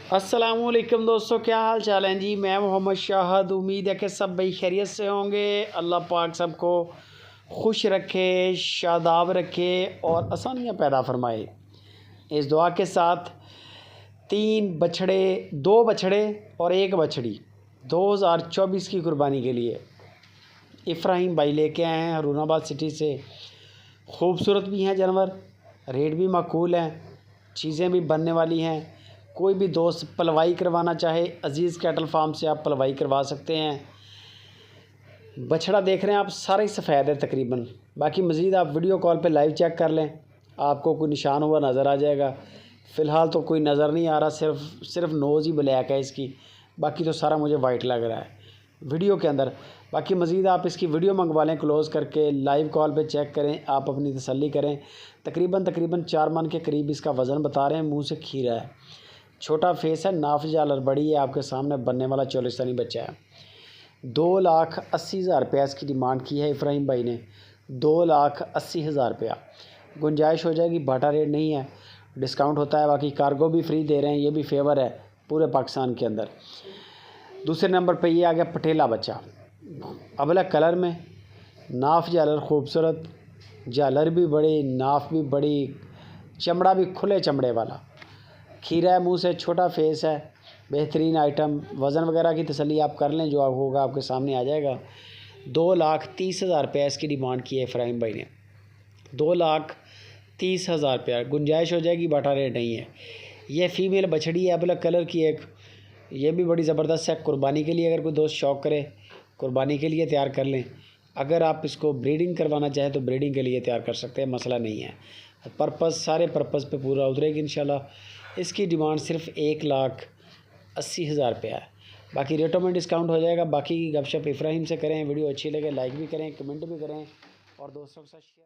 अस्सलामुअलैकुम दोस्तों, क्या हाल चाल हैं जी। मैं मोहम्मद शाहद। उम्मीद है कि सब भाई खैरियत से होंगे। अल्लाह पाक सबको खुश रखे, शादाब रखे और आसानियाँ पैदा फरमाए। इस दुआ के साथ 2 बछड़े और 1 बछड़ी 2024 की कुर्बानी के लिए इब्राहिम भाई लेके आए हैं हरूनाबाद सिटी से। खूबसूरत भी हैं जानवर, रेट भी माकूल हैं, चीज़ें भी बनने वाली हैं। कोई भी दोस्त पलवाई करवाना चाहे अज़ीज़ कैटल फार्म से आप पलवाई करवा सकते हैं। बछड़ा देख रहे हैं आप, सारा ही सफ़ेद है तकरीबन। बाकी मज़ीद आप वीडियो कॉल पे लाइव चेक कर लें, आपको कोई निशान हुआ नज़र आ जाएगा। फ़िलहाल तो कोई नज़र नहीं आ रहा, सिर्फ नोज़ ही ब्लैक है इसकी, बाकी तो सारा मुझे वाइट लग रहा है वीडियो के अंदर। बाकी मज़ीद आप इसकी वीडियो मंगवा लें क्लोज़ करके, लाइव कॉल पे चेक करें, आप अपनी तसल्ली करें। तकरीबन 4 मन के करीब इसका वज़न बता रहे हैं। मुँह से खीरा है, छोटा फेस है, नाफ जालर बड़ी है। आपके सामने बनने वाला चोलिस्तानी बच्चा है। 2,80,000 रुपया इसकी डिमांड की है इब्राहिम भाई ने। 2,80,000 रुपया गुंजाइश हो जाएगी, बाटा रेट नहीं है, डिस्काउंट होता है। बाकी कार्गो भी फ्री दे रहे हैं, ये भी फेवर है पूरे पाकिस्तान के अंदर। दूसरे नंबर पे ये आ गया पटेला बच्चा, अबला कलर में, नाफ जालर खूबसूरत, जालर भी बड़ी, नाफ भी बड़ी, चमड़ा भी खुले चमड़े वाला, खीरा है मुँह से, छोटा फेस है, बेहतरीन आइटम। वज़न वगैरह की तसल्ली आप कर लें, जो आप होगा आपके सामने आ जाएगा। 2,30,000 रुपया इसकी डिमांड की है इब्राहिम भाई ने। 2,30,000 रुपया गुंजाइश हो जाएगी, बाटा रेट नहीं है। ये फ़ीमेल बछड़ी है ब्लैक कलर की एक, ये भी बड़ी ज़बरदस्त है। कुर्बानी के लिए अगर कोई दोस्त शौक़ करे, कुर्बानी के लिए तैयार कर लें। अगर आप इसको ब्रीडिंग करवाना चाहें तो ब्रीडिंग के लिए तैयार कर सकते हैं, मसला नहीं है। सारे पर्पज़ पे पूरा उतरेगी इंशाल्लाह। इसकी डिमांड सिर्फ 1,80,000 रुपया है। बाकी रेटों में डिस्काउंट हो जाएगा। बाकी गपशप इब्राहिम से करें। वीडियो अच्छी लगे लाइक भी करें, कमेंट भी करें और दोस्तों के साथ शेयर